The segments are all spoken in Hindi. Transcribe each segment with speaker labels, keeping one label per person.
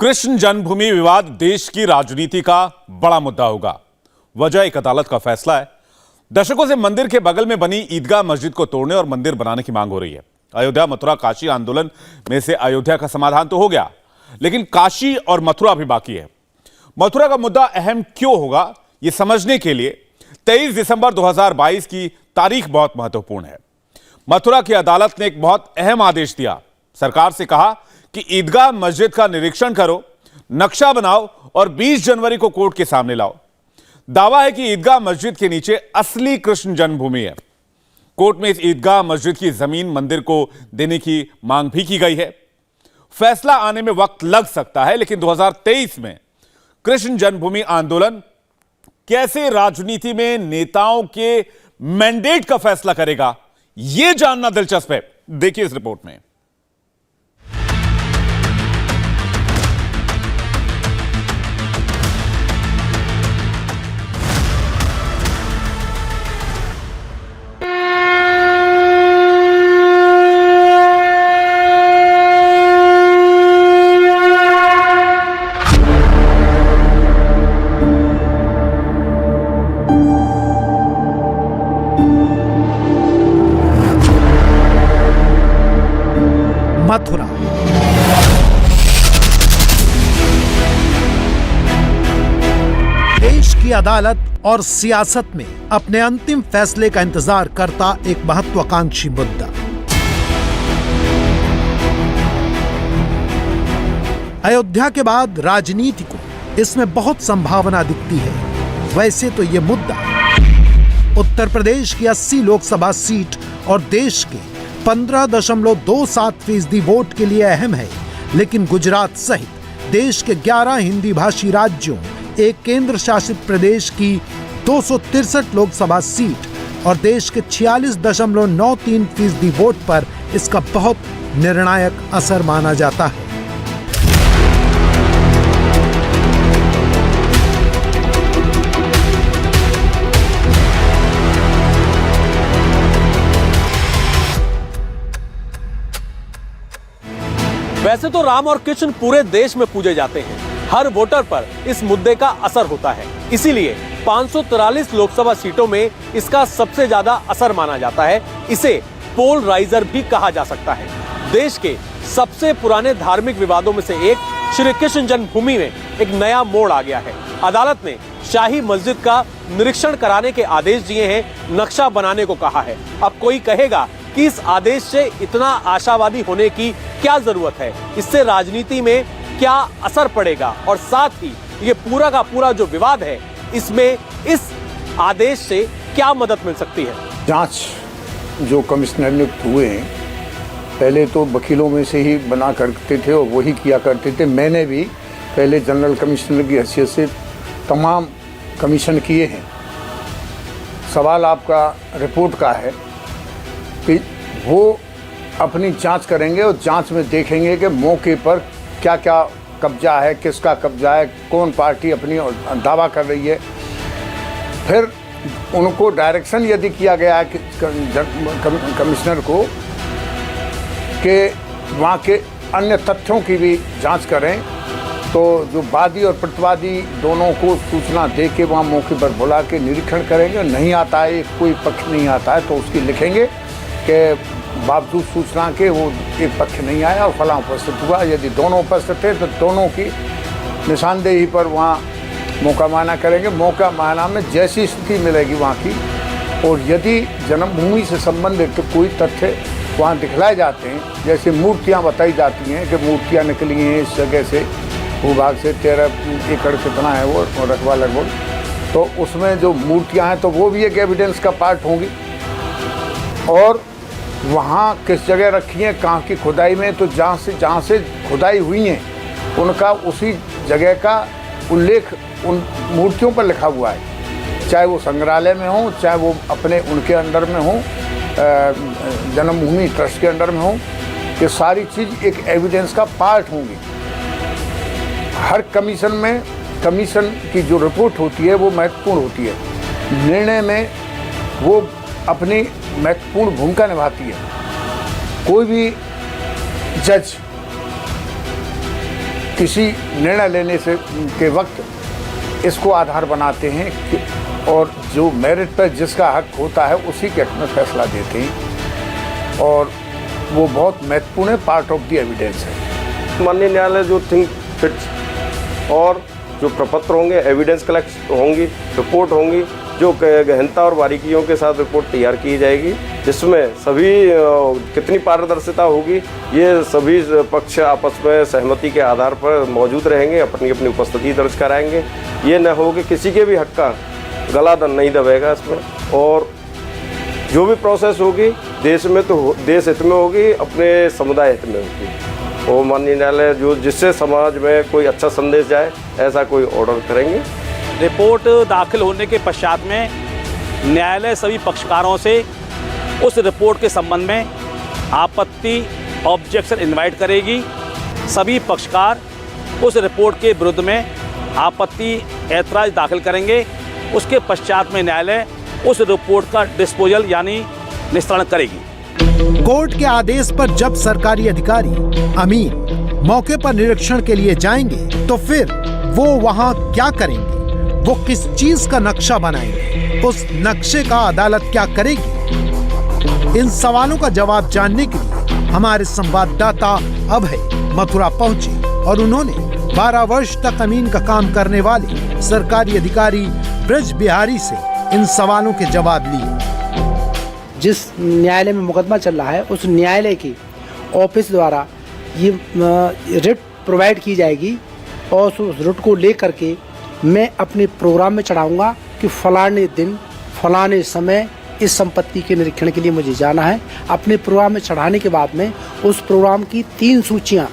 Speaker 1: कृष्ण जन्मभूमि विवाद देश की राजनीति का बड़ा मुद्दा होगा। वजह एक अदालत का फैसला है। दशकों से मंदिर के बगल में बनी ईदगाह मस्जिद को तोड़ने और मंदिर बनाने की मांग हो रही है। अयोध्या मथुरा काशी आंदोलन में से अयोध्या का समाधान तो हो गया, लेकिन काशी और मथुरा भी बाकी है। मथुरा का मुद्दा अहम क्यों होगा, यह समझने के लिए 23 दिसंबर 2022 की तारीख बहुत महत्वपूर्ण है। मथुरा की अदालत ने एक बहुत अहम आदेश दिया। सरकार से कहा कि ईदगाह मस्जिद का निरीक्षण करो, नक्शा बनाओ और 20 जनवरी को कोर्ट के सामने लाओ। दावा है कि ईदगाह मस्जिद के नीचे असली कृष्ण जन्मभूमि है। कोर्ट में इस ईदगाह मस्जिद की जमीन मंदिर को देने की मांग भी की गई है। फैसला आने में वक्त लग सकता है, लेकिन 2023 में कृष्ण जन्मभूमि आंदोलन कैसे राजनीति में नेताओं के मैंडेट का फैसला करेगा, यह जानना दिलचस्प है। देखिए इस रिपोर्ट में।
Speaker 2: मथुरा देश की अदालत और सियासत में अपने अंतिम फैसले का इंतजार करता एक महत्वाकांक्षी मुद्दा। अयोध्या के बाद राजनीति को इसमें बहुत संभावना दिखती है। वैसे तो यह मुद्दा उत्तर प्रदेश की 80 लोकसभा सीट और देश के 15.27% वोट के लिए अहम है, लेकिन गुजरात सहित देश के 11 हिंदी भाषी राज्यों, एक केंद्र शासित प्रदेश की 263 लोकसभा सीट और देश के 46.93% वोट पर इसका बहुत निर्णायक असर माना जाता है।
Speaker 3: वैसे तो राम और कृष्ण पूरे देश में पूजे जाते हैं। हर वोटर पर इस मुद्दे का असर होता है, इसीलिए 543 लोकसभा सीटों में इसका सबसे ज्यादा असर माना जाता है। इसे पोल राइजर भी कहा जा सकता है। देश के सबसे पुराने धार्मिक विवादों में से एक श्री कृष्ण जन्मभूमि में एक नया मोड़ आ गया है। अदालत ने शाही मस्जिद का निरीक्षण कराने के आदेश दिए हैं, नक्शा बनाने को कहा है। अब कोई कहेगा कि इस आदेश से इतना आशावादी होने की क्या जरूरत है, इससे राजनीति में क्या असर पड़ेगा और साथ ही ये पूरा का पूरा जो विवाद है, इसमें इस आदेश से क्या मदद मिल सकती है।
Speaker 4: जांच जो कमिश्नर नियुक्त हुए हैं, पहले तो वकीलों में से ही बना करते थे और वही किया करते थे। मैंने भी पहले जनरल कमिश्नर की हैसियत से तमाम कमीशन किए हैं। सवाल आपका रिपोर्ट का है कि वो अपनी जांच करेंगे और जांच में देखेंगे कि मौके पर क्या क्या कब्जा है, किसका कब्जा है, कौन पार्टी अपनी दावा कर रही है। फिर उनको डायरेक्शन यदि किया गया है कि कमिश्नर को कि वहाँ के अन्य तथ्यों की भी जांच करें, तो जो वादी और प्रतिवादी दोनों को सूचना दे के वहाँ मौके पर बुला के निरीक्षण करेंगे। नहीं आता है, कोई पक्ष नहीं आता है तो उसकी लिखेंगे कि बावजूद सूचना के वो एक पक्ष नहीं आया और फलां उपस्थित हुआ। यदि दोनों उपस्थित थे तो दोनों की निशानदेही पर वहाँ मौका माना करेंगे। मौका माना में जैसी स्थिति मिलेगी वहाँ की, और यदि जन्मभूमि से संबंधित कोई तथ्य वहाँ दिखलाए जाते हैं, जैसे मूर्तियाँ बताई जाती हैं कि मूर्तियाँ निकली हैं इस जगह से, भूभाग से 13 एकड़ कितना है वो रकबा लगभग, तो उसमें जो मूर्तियाँ हैं तो वो भी एक एविडेंस का पार्ट होंगी। और वहाँ किस जगह रखी हैं, कहाँ की खुदाई में, तो जहाँ से खुदाई हुई हैं उनका उसी जगह का उल्लेख उन मूर्तियों पर लिखा हुआ है, चाहे वो संग्रहालय में हो, चाहे वो अपने उनके अंडर में हो, जन्मभूमि ट्रस्ट के अंडर में हो। ये सारी चीज़ एक एविडेंस का पार्ट होंगी। हर कमीशन में कमीशन की जो रिपोर्ट होती है वो महत्वपूर्ण होती है। निर्णय में वो अपनी महत्वपूर्ण भूमिका निभाती है। कोई भी जज किसी निर्णय लेने से के वक्त इसको आधार बनाते हैं और जो मेरिट पर जिसका हक होता है उसी के हक में फैसला देते हैं और वो बहुत महत्वपूर्ण है, पार्ट ऑफ द एविडेंस है।
Speaker 5: माननीय न्यायालय जो थिंक फिट और जो प्रपत्र होंगे, एविडेंस कलेक्ट होंगी, रिपोर्ट होंगी, जो गहनता और बारीकियों के साथ रिपोर्ट तैयार की जाएगी, जिसमें सभी कितनी पारदर्शिता होगी, ये सभी पक्ष आपस में सहमति के आधार पर मौजूद रहेंगे, अपनी अपनी उपस्थिति दर्ज कराएंगे। ये न हो कि किसी के भी हक का गला नहीं दबेगा इसमें, और जो भी प्रोसेस होगी देश में तो देश हित में होगी, अपने समुदाय हित में होगी। और माननीय न्यायालय जो जिससे समाज में कोई अच्छा संदेश जाए, ऐसा कोई ऑर्डर करेंगे।
Speaker 3: रिपोर्ट दाखिल होने के पश्चात में न्यायालय सभी पक्षकारों से उस रिपोर्ट के संबंध में आपत्ति ऑब्जेक्शन इनवाइट करेगी। सभी पक्षकार उस रिपोर्ट के विरुद्ध में आपत्ति ऐतराज दाखिल करेंगे। उसके पश्चात में न्यायालय उस रिपोर्ट का डिस्पोजल यानी निस्तारण करेगी।
Speaker 2: कोर्ट के आदेश पर जब सरकारी अधिकारी अमीन मौके पर निरीक्षण के लिए जाएंगे तो फिर वो वहां क्या करेंगे, वो किस चीज का नक्शा बनाएंगे, उस नक्शे का अदालत क्या करेगी? इन सवालों का जवाब जानने के लिए हमारे संवाददाता अभय मथुरा पहुंचे और उन्होंने 12 वर्ष तक अमीन का काम करने वाले सरकारी अधिकारी ब्रज बिहारी से इन सवालों के जवाब लिए।
Speaker 6: जिस न्यायालय में मुकदमा चल रहा है उस न्यायालय की ऑफिस द्वारा ये रिट प्रोवाइड की जाएगी और उस रिट को ले करके मैं अपने प्रोग्राम में चढ़ाऊंगा कि फलाने दिन फलाने समय इस संपत्ति के निरीक्षण के लिए मुझे जाना है। अपने प्रोग्राम में चढ़ाने के बाद में उस प्रोग्राम की 3 सूचियां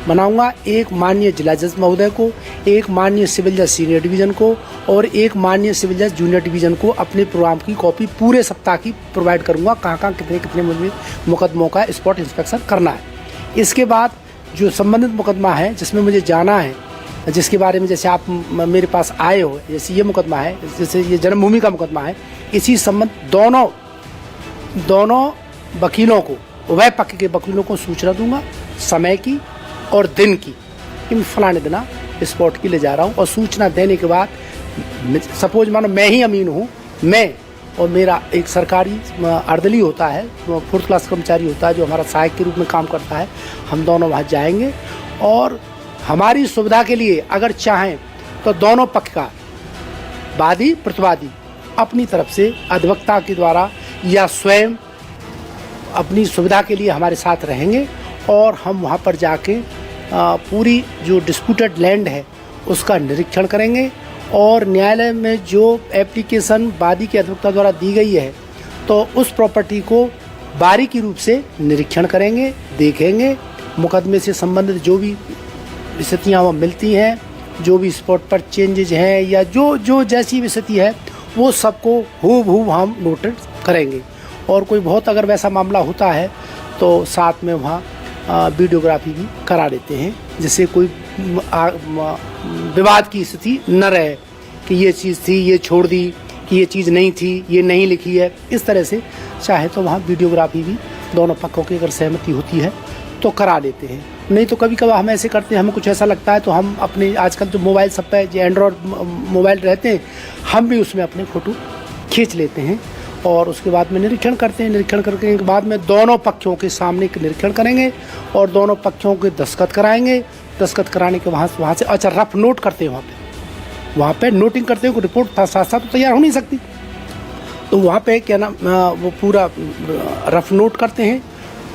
Speaker 6: बनाऊंगा, एक माननीय जिला जज महोदय को, एक माननीय सिविल जज सीनियर डिवीज़न को और एक माननीय सिविल जज जूनियर डिवीज़न को अपने प्रोग्राम की कॉपी पूरे सप्ताह की प्रोवाइड करूंगा, कहाँ कितने कितने मुकदमों का स्पॉट इंस्पेक्शन करना है। इसके बाद जो संबंधित मुकदमा है जिसमें मुझे जाना है, जिसके बारे में जैसे आप मेरे पास आए हो, जैसे ये मुकदमा है, जैसे ये जन्मभूमि का मुकदमा है, इसी संबंध दोनों वकीलों को, उभय पक्ष के वकीलों को सूचना दूंगा समय की और दिन की कि मैं फलाने दिना स्पॉट के लिए जा रहा हूँ। और सूचना देने के बाद सपोज मानो मैं ही अमीन हूँ, मैं और मेरा एक सरकारी अर्दली होता है, 4th क्लास कर्मचारी होता है जो हमारा सहायक के रूप में काम करता है, हम दोनों वहाँ जाएंगे और हमारी सुविधा के लिए अगर चाहें तो दोनों पक्ष का वादी प्रतिवादी अपनी तरफ से अधिवक्ता के द्वारा या स्वयं अपनी सुविधा के लिए हमारे साथ रहेंगे और हम वहाँ पर जाके पूरी जो डिस्प्यूटेड लैंड है उसका निरीक्षण करेंगे और न्यायालय में जो एप्लीकेशन वादी के अधिवक्ता द्वारा दी गई है तो उस प्रॉपर्टी को बारीकी रूप से निरीक्षण करेंगे, देखेंगे, मुकदमे से संबंधित जो भी स्थितियाँ वहाँ मिलती हैं, जो भी स्पॉट पर चेंजेज हैं या जो जैसी भी स्थिति है वो सबको हूबहू हम नोट करेंगे। और कोई बहुत अगर वैसा मामला होता है तो साथ में वहाँ वीडियोग्राफी भी करा देते हैं, जिससे कोई विवाद की स्थिति न रहे कि ये चीज़ थी, ये छोड़ दी, कि ये चीज़ नहीं थी, ये नहीं लिखी है। इस तरह से चाहे तो वहाँ वीडियोग्राफी भी दोनों पक्षों की अगर सहमति होती है तो करा देते हैं। नहीं तो कभी कभार हम ऐसे करते हैं, हमें कुछ ऐसा लगता है तो हम अपने आजकल जो मोबाइल सब पे जो एंड्रॉयड मोबाइल रहते हैं हम भी उसमें अपने फ़ोटो खींच लेते हैं और उसके बाद में निरीक्षण करते हैं। निरीक्षण करने के बाद में दोनों पक्षों के सामने निरीक्षण करेंगे और दोनों पक्षों के दस्तखत कराएंगे। दस्तखत कराने के वहाँ से अच्छा रफ नोट करते हैं, वहाँ पे नोटिंग करते हैं। रिपोर्ट साथ साथ तो तैयार हो नहीं सकती, तो वहाँ पे क्या नाम वो पूरा रफ नोट करते हैं।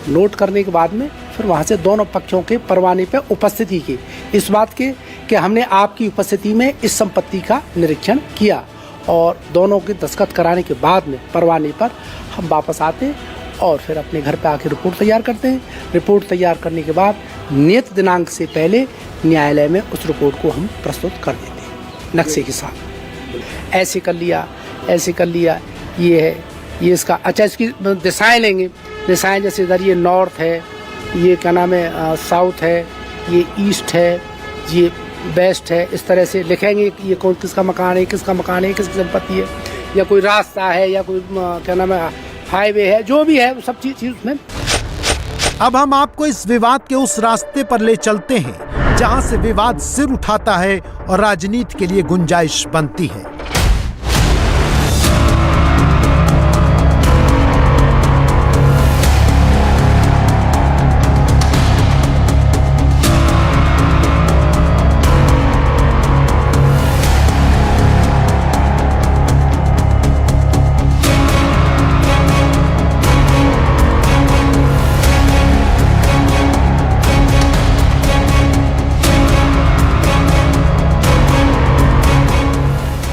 Speaker 6: नोट करने के बाद में फिर वहाँ से दोनों पक्षों के परवाने पे उपस्थिति की इस बात के कि हमने आपकी उपस्थिति में इस संपत्ति का निरीक्षण किया और दोनों के दस्तखत कराने के बाद में परवाने पर हम वापस आते हैं और फिर अपने घर पे आके रिपोर्ट तैयार करते हैं। रिपोर्ट तैयार करने के बाद नियत दिनांक से पहले न्यायालय में उस रिपोर्ट को हम प्रस्तुत कर देते हैं नक्शे के साथ। ऐसे कर लिया, ऐसे कर लिया, ये है, ये इसका अच्छा इसकी दिशाएँ लेंगे। दिशाएँ जैसे इधर ये नॉर्थ है, ये क्या नाम है साउथ है, ये ईस्ट है, ये बेस्ट है। इस तरह से लिखेंगे कि ये कौन किसका मकान है, किसका मकान है, किसकी संपत्ति है, या कोई रास्ता है या कोई क्या नाम है हाईवे है, जो भी है वो सब चीज़ उसमें।
Speaker 2: अब हम आपको इस विवाद के उस रास्ते पर ले चलते हैं जहां से विवाद सिर उठाता है और राजनीति के लिए गुंजाइश बनती है।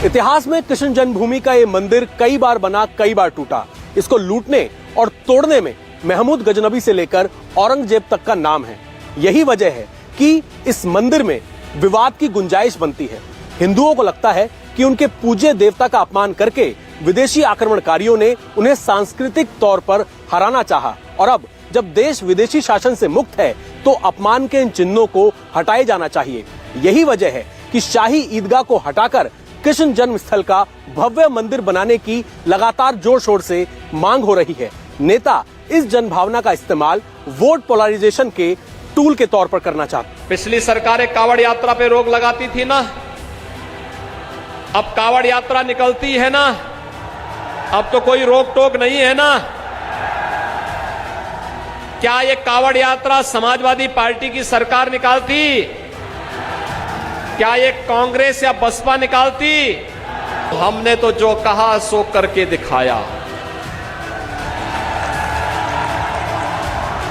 Speaker 3: इतिहास में कृष्ण जन्मभूमि का ये मंदिर कई बार बना, कई बार टूटा। इसको लूटने और तोड़ने में महमूद गजनबी से लेकर औरंगजेब तक का नाम है। यही वजह है कि इस मंदिर में विवाद की गुंजाइश बनती है। हिंदुओं को लगता है कि उनके पूज्य देवता का अपमान करके विदेशी आक्रमणकारियों ने उन्हें सांस्कृतिक तौर पर हराना चाहा, और अब जब देश विदेशी शासन से मुक्त है तो अपमान के इन चिन्हों को हटाए जाना चाहिए। यही वजह है कि शाही ईदगाह को हटाकर कृष्ण जन्म स्थल का भव्य मंदिर बनाने की लगातार जोर शोर से मांग हो रही है। नेता इस जनभावना का इस्तेमाल वोट पोलराइजेशन के टूल के तौर पर करना चाहते।
Speaker 7: पिछली सरकारें कावड़ यात्रा पे रोक लगाती थी ना, अब कावड़ यात्रा निकलती है ना, अब तो कोई रोक टोक नहीं है ना। क्या ये कावड़ यात्रा समाजवादी पार्टी की सरकार निकालती? क्या ये कांग्रेस या बसपा निकालती? हमने तो जो कहा सो करके दिखाया।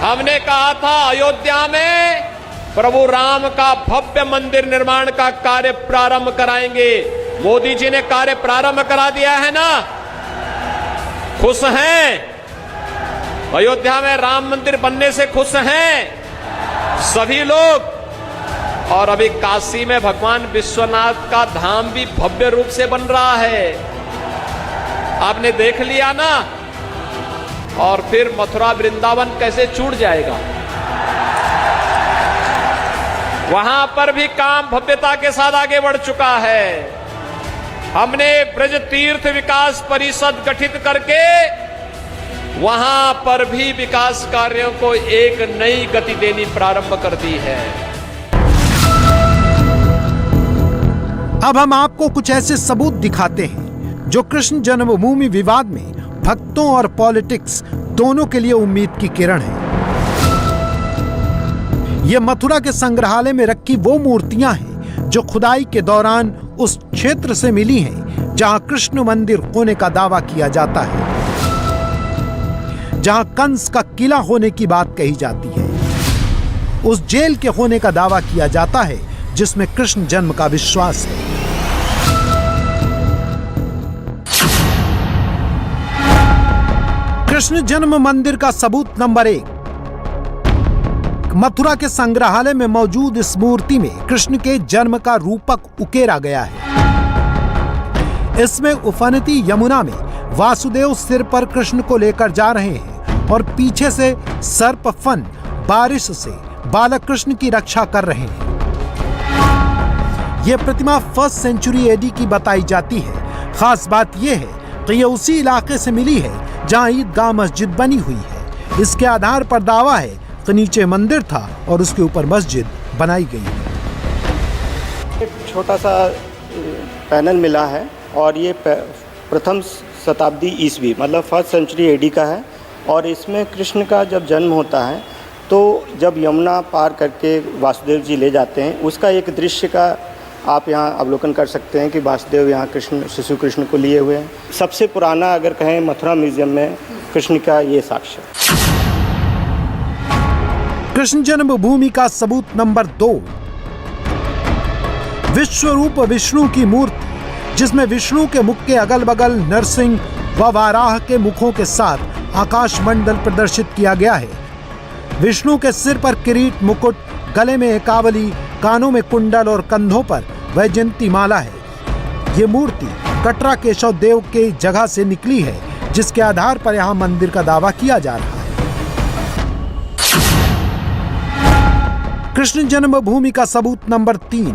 Speaker 7: हमने कहा था अयोध्या में प्रभु राम का भव्य मंदिर निर्माण का कार्य प्रारंभ कराएंगे। मोदी जी ने कार्य प्रारंभ करा दिया है ना, खुश हैं? अयोध्या में राम मंदिर बनने से खुश हैं सभी लोग। और अभी काशी में भगवान विश्वनाथ का धाम भी भव्य रूप से बन रहा है, आपने देख लिया ना। और फिर मथुरा वृंदावन कैसे छूट जाएगा? वहां पर भी काम भव्यता के साथ आगे बढ़ चुका है। हमने ब्रज तीर्थ विकास परिषद गठित करके वहां पर भी विकास कार्यों को एक नई गति देनी प्रारंभ कर दी है।
Speaker 2: अब हम आपको कुछ ऐसे सबूत दिखाते हैं जो कृष्ण जन्मभूमि विवाद में भक्तों और पॉलिटिक्स दोनों के लिए उम्मीद की किरण है। ये मथुरा के संग्रहालय में रखी वो मूर्तियां हैं जो खुदाई के दौरान उस क्षेत्र से मिली हैं जहां कृष्ण मंदिर होने का दावा किया जाता है, जहां कंस का किला होने की बात कही जाती है, उस जेल के होने का दावा किया जाता है जिसमें कृष्ण जन्म का विश्वास है। कृष्ण जन्म मंदिर का सबूत नंबर 1, मथुरा के संग्रहालय में मौजूद इस मूर्ति में कृष्ण के जन्म का रूपक उकेरा गया है। इसमें उफनती यमुना में वासुदेव सिर पर कृष्ण को लेकर जा रहे हैं और पीछे से सर्प फन बारिश से बालक कृष्ण की रक्षा कर रहे हैं। यह प्रतिमा 1st सेंचुरी एडी की बताई जाती है। खास बात यह है कि यह उसी इलाके से मिली है जहां ईदगाह मस्जिद बनी हुई है। इसके आधार पर दावा है कि नीचे मंदिर था और उसके ऊपर मस्जिद बनाई गई है।
Speaker 8: एक छोटा सा पैनल मिला है और ये प्रथम शताब्दी ईस्वी मतलब 1st सेंचुरी एडी का है। और इसमें कृष्ण का जब जन्म होता है तो जब यमुना पार करके वासुदेव जी ले जाते हैं, उसका एक दृश्य का आप यहाँ अवलोकन कर सकते हैं कि वासुदेव यहाँ शिशु कृष्ण को लिए हुए हैं। सबसे पुराना अगर कहें मथुरा म्यूजियम में कृष्ण का ये साक्ष्य।
Speaker 2: कृष्ण जन्मभूमि का सबूत नंबर 2, विश्वरूप विष्णु की मूर्ति जिसमें विष्णु के मुख के अगल बगल नरसिंह व वाराह के मुखों के साथ आकाश मंडल प्रदर्शित किया गया है। विष्णु के सिर पर किरीट, मुकुट, गले में एकावली, कानों में कुंडल और कंधों पर वैजयंती माला है। ये मूर्ति कटरा केशव देव के जगह से निकली है जिसके आधार पर यहाँ मंदिर का दावा किया जा रहा है। कृष्ण जन्मभूमि का सबूत नंबर 3,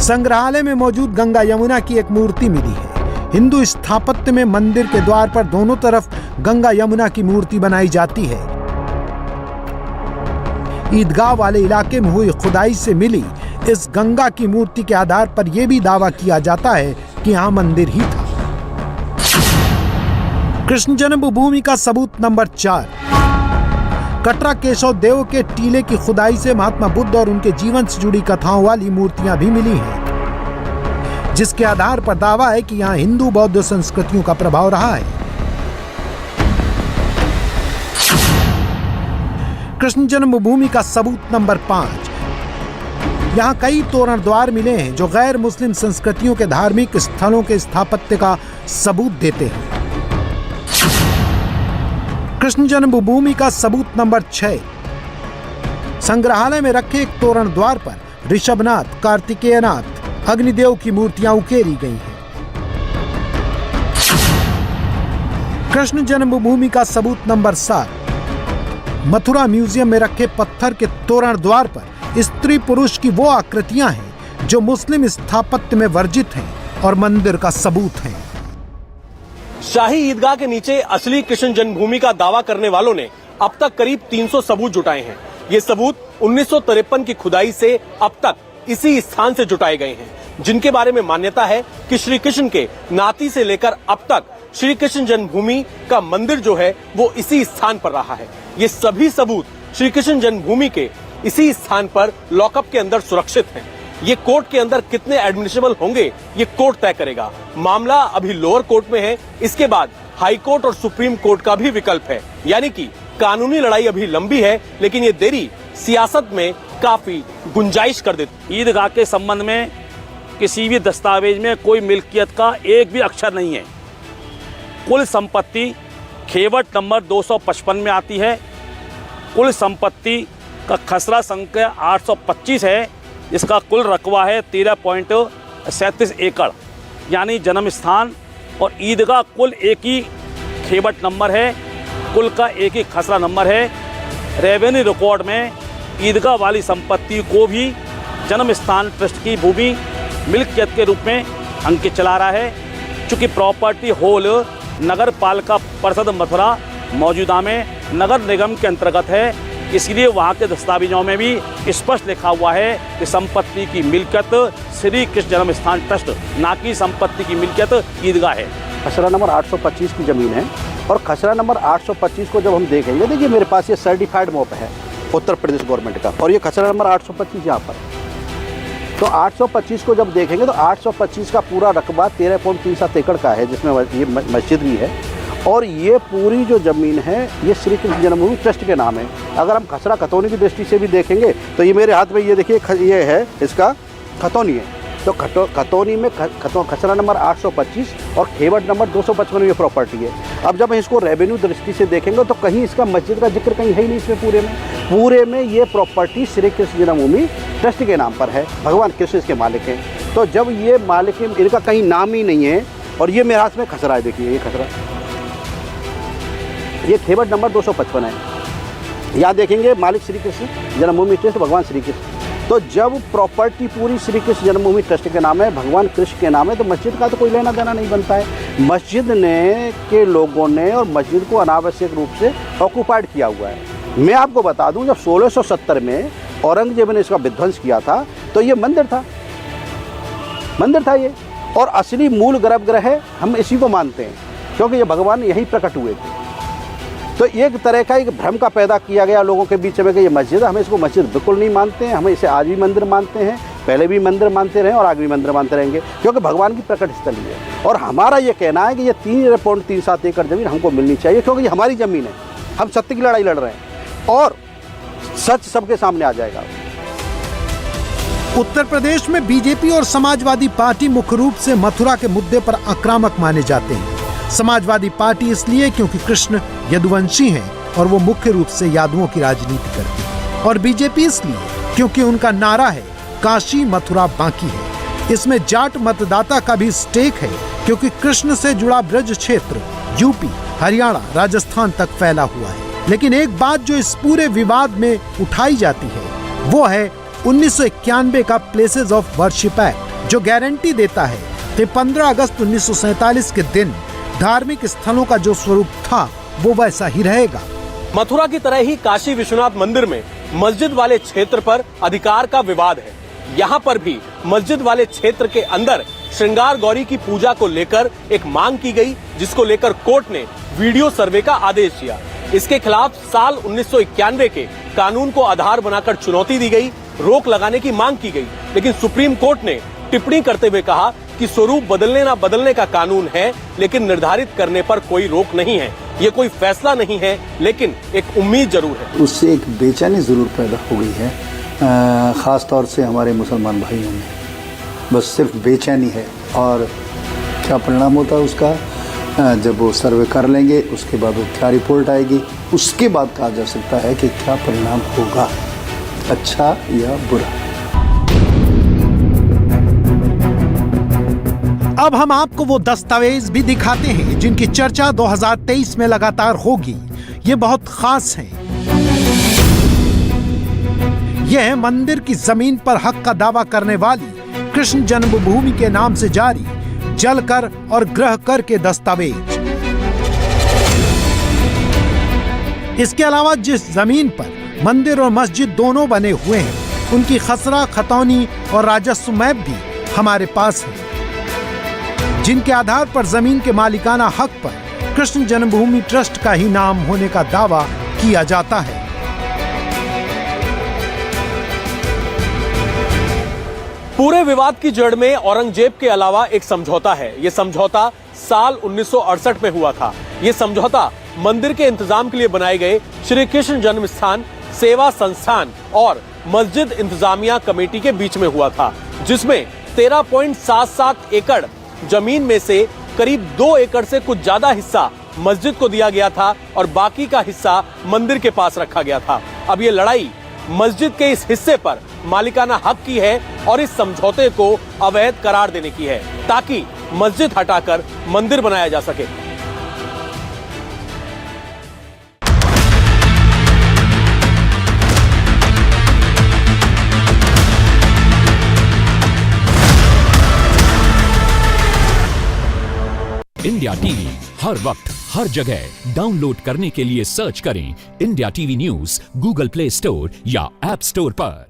Speaker 2: संग्रहालय में मौजूद गंगा यमुना की एक मूर्ति मिली है। हिंदू स्थापत्य में मंदिर के द्वार पर दोनों तरफ गंगा यमुना की मूर्ति बनाई जाती है। ईदगाह वाले इलाके में हुई खुदाई से मिली इस गंगा की मूर्ति के आधार पर यह भी दावा किया जाता है कि यहाँ मंदिर ही था। कृष्ण जन्मभूमि का सबूत नंबर 4। कटरा केशव देव के टीले की खुदाई से महात्मा बुद्ध और उनके जीवन से जुड़ी कथाओं वाली मूर्तियां भी मिली हैं, जिसके आधार पर दावा है कि यहाँ हिंदू बौद्ध संस्कृतियों का प्रभाव रहा है। कृष्ण जन्मभूमि का सबूत नंबर 5। यहाँ कई तोरण द्वार मिले हैं जो गैर मुस्लिम संस्कृतियों के धार्मिक स्थलों के स्थापत्य का सबूत देते हैं। कृष्ण जन्मभूमि का सबूत नंबर 6। संग्रहालय में रखे एक तोरण द्वार पर ऋषभनाथ, कार्तिकेयनाथ, अग्निदेव की मूर्तियां उकेरी गई हैं। कृष्ण जन्मभूमि का सबूत नंबर 7। मथुरा म्यूजियम में रखे पत्थर के तोरण द्वार पर स्त्री पुरुष की वो आकृतियां हैं जो मुस्लिम स्थापत्य में वर्जित हैं और मंदिर का सबूत हैं।
Speaker 3: शाही ईदगाह के नीचे असली कृष्ण जन्मभूमि का दावा करने वालों ने अब तक करीब 300 सबूत जुटाए हैं। ये सबूत 1953 की खुदाई से अब तक इसी स्थान से जुटाए गए हैं, जिनके बारे में मान्यता है कि श्री कृष्ण के नाती से लेकर अब तक श्री कृष्ण जन्मभूमि का मंदिर जो है वो इसी स्थान पर रहा है। ये सभी सबूत श्री कृष्ण जन्मभूमि के इसी स्थान पर लॉकअप के अंदर सुरक्षित हैं। ये कोर्ट के अंदर कितने एडमिसिबल होंगे ये कोर्ट तय करेगा। मामला अभी लोअर कोर्ट में है, इसके बाद हाई कोर्ट और सुप्रीम कोर्ट का भी विकल्प है। यानी कि कानूनी लड़ाई अभी लंबी है, लेकिन ये देरी सियासत में काफी गुंजाइश कर देती।
Speaker 9: ईदगाह के संबंध में किसी भी दस्तावेज में कोई मिल्कियत का एक भी अक्षर नहीं है। कुल संपत्ति खेवट नंबर 255 में आती है। कुल संपत्ति का खसरा संख्या 825 है, जिसका कुल रकबा है 13.37 एकड़, यानी जन्म स्थान और ईदगाह कुल एक ही खेवट नंबर है, कुल का एक ही खसरा नंबर है। रेवेन्यू रिकॉर्ड में ईदगाह वाली संपत्ति को भी जन्म स्थान ट्रस्ट की भूमि मिल्कियत के रूप में अंकित चला रहा है। चूँकि प्रॉपर्टी होल नगर पालिका परिषद मथुरा मौजूदा में नगर निगम के अंतर्गत है, इसलिए वहाँ के दस्तावेजों में भी स्पष्ट लिखा हुआ है कि संपत्ति की मिल्कियत श्री कृष्ण जन्म स्थान ट्रस्ट, ना कि संपत्ति की मिल्कियत ईदगाह है।
Speaker 10: खसरा नंबर 825 की ज़मीन है और खसरा नंबर 825 को जब हम देखेंगे, देखिए मेरे पास ये सर्टिफाइड मॉप है उत्तर प्रदेश गवर्नमेंट का, और ये खसरा नंबर 825 यहाँ पर। तो 825 को जब देखेंगे तो 825 का पूरा रकबा 13.37 एकड़ का है, जिसमें ये मस्जिद भी है, और ये पूरी जो ज़मीन है ये श्री कृष्ण जन्मभूमि ट्रस्ट के नाम है। अगर हम खसरा खतौनी की दृष्टि से भी देखेंगे तो ये मेरे हाथ में ये देखिए ये है, इसका खतौनी है। तो खतौनी में खसरा नंबर 825 और खेवट नंबर 255 में प्रॉपर्टी है। अब जब इसको रेवेन्यू दृष्टि से देखेंगे तो कहीं इसका मस्जिद का जिक्र कहीं है ही नहीं इसमें। पूरे में ये प्रॉपर्टी श्री कृष्ण जन्मभूमि ट्रस्ट के नाम पर है, भगवान कृष्ण इसके मालिक हैं। तो जब ये मालिक इनका कहीं नाम ही नहीं है, और ये मेरे हाथ में खसरा है, देखिए ये खसरा, ये खेवट नंबर 255 है। यहाँ देखेंगे मालिक श्री कृष्ण जन्मभूमि ट्रस्ट, भगवान श्री कृष्ण। तो जब प्रॉपर्टी पूरी श्री कृष्ण जन्मभूमि ट्रस्ट के नाम है, भगवान कृष्ण के नाम है, तो मस्जिद का तो कोई लेना देना नहीं बनता है। मस्जिद ने के लोगों ने और मस्जिद को अनावश्यक रूप से ऑक्यूपाइड किया हुआ है। मैं आपको बता दूं, जब 1670 में औरंगजेब ने इसका विध्वंस किया था तो ये मंदिर था ये, और असली मूल गर्भगृह हम इसी को मानते हैं, क्योंकि ये भगवान यहीं प्रकट हुए थे। तो एक तरह का एक भ्रम का पैदा किया गया लोगों के बीच में कि ये मस्जिद, हमें इसको मस्जिद बिल्कुल नहीं मानते हैं, हमें इसे आज भी मंदिर मानते हैं, पहले भी मंदिर मानते रहे और आगे भी मंदिर मानते रहेंगे, क्योंकि भगवान की प्रकट स्थली है। और हमारा ये कहना है कि ये 3.37 एकड़ ज़मीन हमको मिलनी चाहिए, क्योंकि ये हमारी ज़मीन है, हम सत्य की लड़ाई लड़ रहे हैं और सच सबके सामने आ जाएगा।
Speaker 2: उत्तर प्रदेश में बीजेपी और समाजवादी पार्टी मुख्य रूप से मथुरा के मुद्दे पर आक्रामक माने जाते हैं। समाजवादी पार्टी इसलिए क्योंकि कृष्ण यदुवंशी हैं और वो मुख्य रूप से यादवों की राजनीति करती है, और बीजेपी इसलिए क्योंकि उनका नारा है काशी मथुरा बाकी है। इसमें जाट मतदाता का भी स्टेक है, क्योंकि कृष्ण से जुड़ा ब्रज क्षेत्र यूपी, हरियाणा, राजस्थान तक फैला हुआ है। लेकिन एक बात जो इस पूरे विवाद में उठाई जाती है वो है 1991 का प्लेसेस ऑफ वर्शिप एक्ट, जो गारंटी देता है कि 15 अगस्त 1947 के दिन धार्मिक स्थलों का जो स्वरूप था वो वैसा ही रहेगा।
Speaker 3: मथुरा की तरह ही काशी विश्वनाथ मंदिर में मस्जिद वाले क्षेत्र पर अधिकार का विवाद है। यहाँ पर भी मस्जिद वाले क्षेत्र के अंदर श्रृंगार गौरी की पूजा को लेकर एक मांग की गई, जिसको लेकर कोर्ट ने वीडियो सर्वे का आदेश दिया। इसके खिलाफ साल 1991 के कानून को आधार बनाकर चुनौती दी गई, रोक लगाने की मांग की गई, लेकिन सुप्रीम कोर्ट ने टिप्पणी करते हुए कहा कि स्वरूप बदलने ना बदलने का कानून है, लेकिन निर्धारित करने पर कोई रोक नहीं है। ये कोई फैसला नहीं है, लेकिन एक उम्मीद जरूर है।
Speaker 10: उससे एक बेचैनी जरूर पैदा हो गई है, ख़ास तौर से हमारे मुसलमान भाइयों में। बस सिर्फ बेचैनी है, और क्या परिणाम होता है उसका जब वो सर्वे कर लेंगे, उसके बाद वो क्या रिपोर्ट आएगी, उसके बाद कहा जा सकता है कि क्या परिणाम होगा, अच्छा या बुरा।
Speaker 2: अब हम आपको वो दस्तावेज भी दिखाते हैं जिनकी चर्चा 2023 में लगातार होगी। ये बहुत खास हैं। यह है मंदिर की जमीन पर हक का दावा करने वाली कृष्ण जन्मभूमि के नाम से जारी जल कर और ग्रह कर के दस्तावेज। इसके अलावा जिस जमीन पर मंदिर और मस्जिद दोनों बने हुए हैं, उनकी खसरा, खतौनी और राजस्व मैप भी हमारे पास है, जिनके आधार पर जमीन के मालिकाना हक पर कृष्ण जन्मभूमि ट्रस्ट का ही नाम होने का दावा किया जाता है।
Speaker 3: पूरे विवाद की जड़ में औरंगजेब के अलावा एक समझौता है। यह समझौता साल 1968 में हुआ था। यह समझौता मंदिर के इंतजाम के लिए बनाए गए श्री कृष्ण जन्म स्थान सेवा संस्थान और मस्जिद इंतजामिया कमेटी के बीच में हुआ था, जिसमें 13.77 एकड़ जमीन में से करीब 2 एकड़ से कुछ ज्यादा हिस्सा मस्जिद को दिया गया था और बाकी का हिस्सा मंदिर के पास रखा गया था। अब ये लड़ाई मस्जिद के इस हिस्से पर मालिकाना हक की है और इस समझौते को अवैध करार देने की है, ताकि मस्जिद हटाकर मंदिर बनाया जा सके।
Speaker 11: इंडिया टीवी हर वक्त हर जगह डाउनलोड करने के लिए सर्च करें India TV news Google play store या ऐप स्टोर पर।